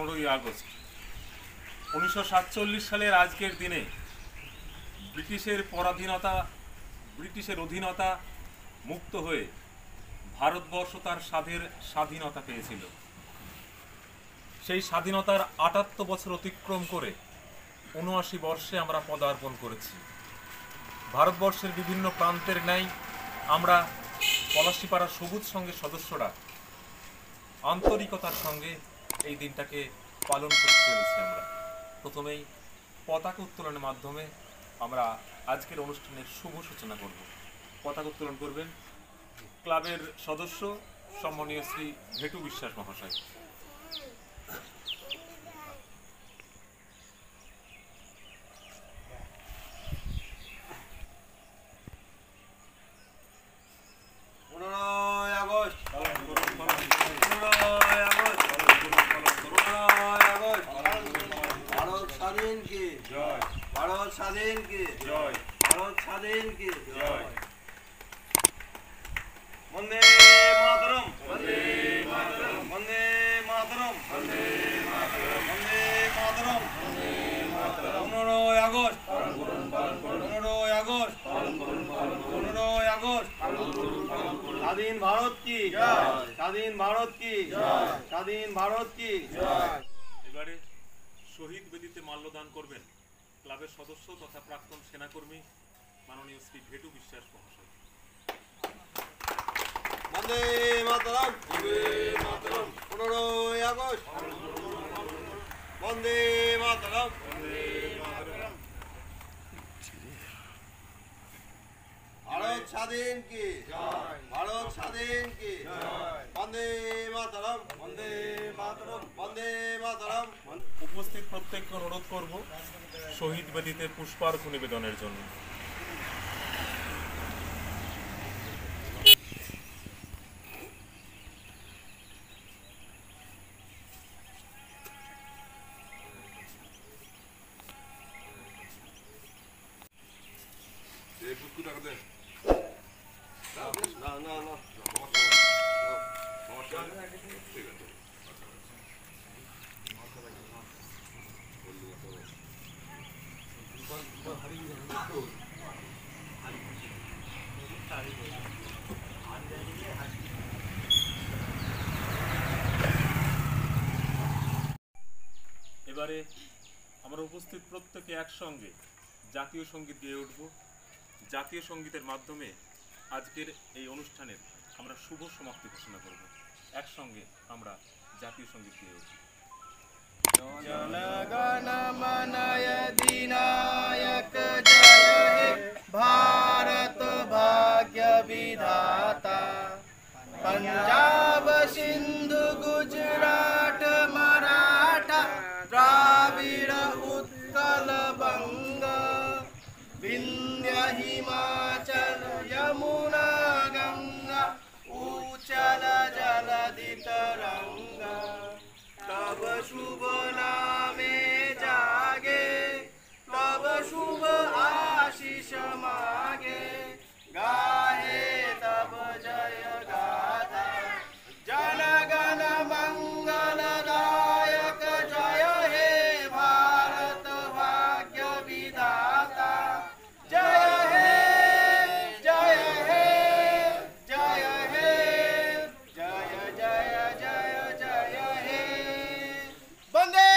15ই August 1947 সালের আজকের দিনে ব্রিটিশের অধীনতা মুক্ত হয়ে ভারতবর্ষ তার স্বাধীনতা পেয়েছিল। সেই স্বাধীনতার 78 বছর অতিক্রম করে 79 বর্ষে আমরা পদার্পণ করেছি। ভারতবর্ষের বিভিন্ন প্রান্তের ন্যায় আমরা পলাশীপাড়া সবুজ সংঘের সদস্যরা আন্তরিকতার সঙ্গে এই দিনটাকে পালন করতে চলেছি। আমরা প্রথমেই পতাকা উত্তোলনের মাধ্যমে আমরা আজকের অনুষ্ঠানের শুভ সূচনা করব। পতাকা উত্তোলন করবেন ক্লাবের সদস্য সম্মানীয় শ্রী ভেটু বিশ্বাস মহাশয়। भारत स्वाधीन की जय। भारत स्वाधीन की जय। Vande Mataram. Vande Mataram. Vande Mataram. Vande Mataram. Vande Mataram. Vande Mataram. 15 August. 15 August. 15 August. স্বাধীন ভারত কি জয়। স্বাধীন ভারত কি জয়। স্বাধীন ভারত কি জয়। এবারে শহীদ বেদিতে মাল্যদান করবেন ক্লাবের সদস্য তথা প্রাক্তন সেনাকর্মী মাননীয় শ্রী ভেটু বিশ্বাস মহাশয়। বন্দে মাতরম। বন্দে মাতরম। 15 আগস্ট। বন্দে মাতরম। বন্দে মাতরম। ভারত স্বাধীন কি জয়। ভারত স্বাধীন কি জয়। বন্দে মাতরম। বন্দে মাতরম। বন্দে মাতরম। উপস্থিত প্রত্যেককে অনুরোধ করব শহীদ বেদিতে পুষ্পার্ঘ নিবেদনের জন্য। এবারে আমরা উপস্থিত প্রত্যেকে একসঙ্গে জাতীয় সঙ্গীত গেয়ে উঠব। জাতীয় সঙ্গীতের মাধ্যমে আজকের এই অনুষ্ঠানের আমরা শুভ সমাপ্তি ঘোষণা করব। একসঙ্গে আমরা জাতীয় সঙ্গীত গেয়ে উঠব। जनगण मन अधिनायक जय हे भारत भाग्य विधाता। पंजाब सिंधु गुजरात मराठा द्राविड़ उत्कल बंग विंध्य हिमाचल यमुना गंगा उच्चल जलधि तरंगा। तब शुभ नामे जागे तब शुभ आशीष मागे गाहे तब जय गाथा। जनगण मंगलदायक जय हे भारत भाग्य विधाता। जय हे जय हे जय हे जय जय जय जय हे। वंदे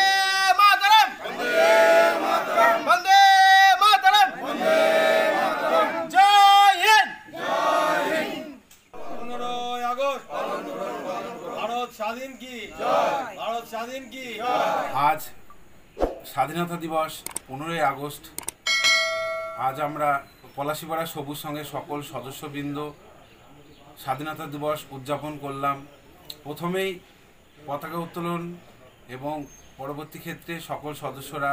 मातरम। वंदे मातरम। वंदे मातरम। वंदे मातरम। जय हिंद। जय हिंद। 15 আগস্ট। ভারত স্বাধীন কি জয়। ভারত স্বাধীন কি জয়। আজ স্বাধীনতা দিবস 15 আগস্ট। আজ আমরা পলাশীপাড়া সবুজ সংঘের সকল সদস্যবৃন্দ স্বাধীনতা দিবস উদযাপন করলাম। প্রথমেই পতাকা উত্তোলন এবং পরবর্তী ক্ষেত্রে সকল সদস্যরা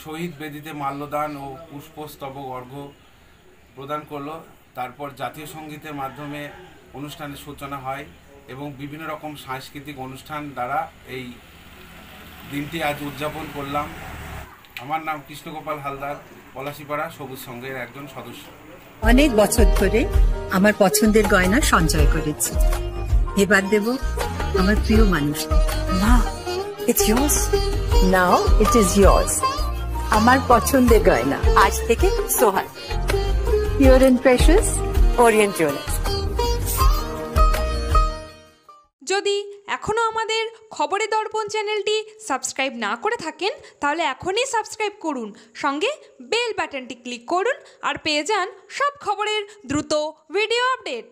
শহীদ বেদিতে মাল্যদান ও পুষ্পস্তবক অর্ঘ্য প্রদান করলো। তারপর জাতীয় সঙ্গীতের মাধ্যমে অনুষ্ঠানের সূচনা হয় এবং বিভিন্ন রকম সাংস্কৃতিক অনুষ্ঠান দ্বারা এই দিনটি আজ উদযাপন করলাম। আমার নাম কৃষ্ণগোপাল হালদার, পলাশীপাড়া সবুজ সংঘের একজন সদস্য। অনেক বছর ধরে আমার পছন্দের গয়না সঞ্চয় করেছি। এবার দেব আমার প্রিয় মানুষ। মা, It's yours. Now it is yours. আমার পছন্দের গয়না আজ থেকে সোহাগ। Pure and precious, Orient Jewelers. যদি এখনও আমাদের খবরের দর্পণ চ্যানেলটি সাবস্ক্রাইব না করে থাকেন তাহলে এখনই সাবস্ক্রাইব করুন, সঙ্গে বেল বাটনটি ক্লিক করুন আর পেয়ে যান সব খবরের দ্রুত ভিডিও আপডেট।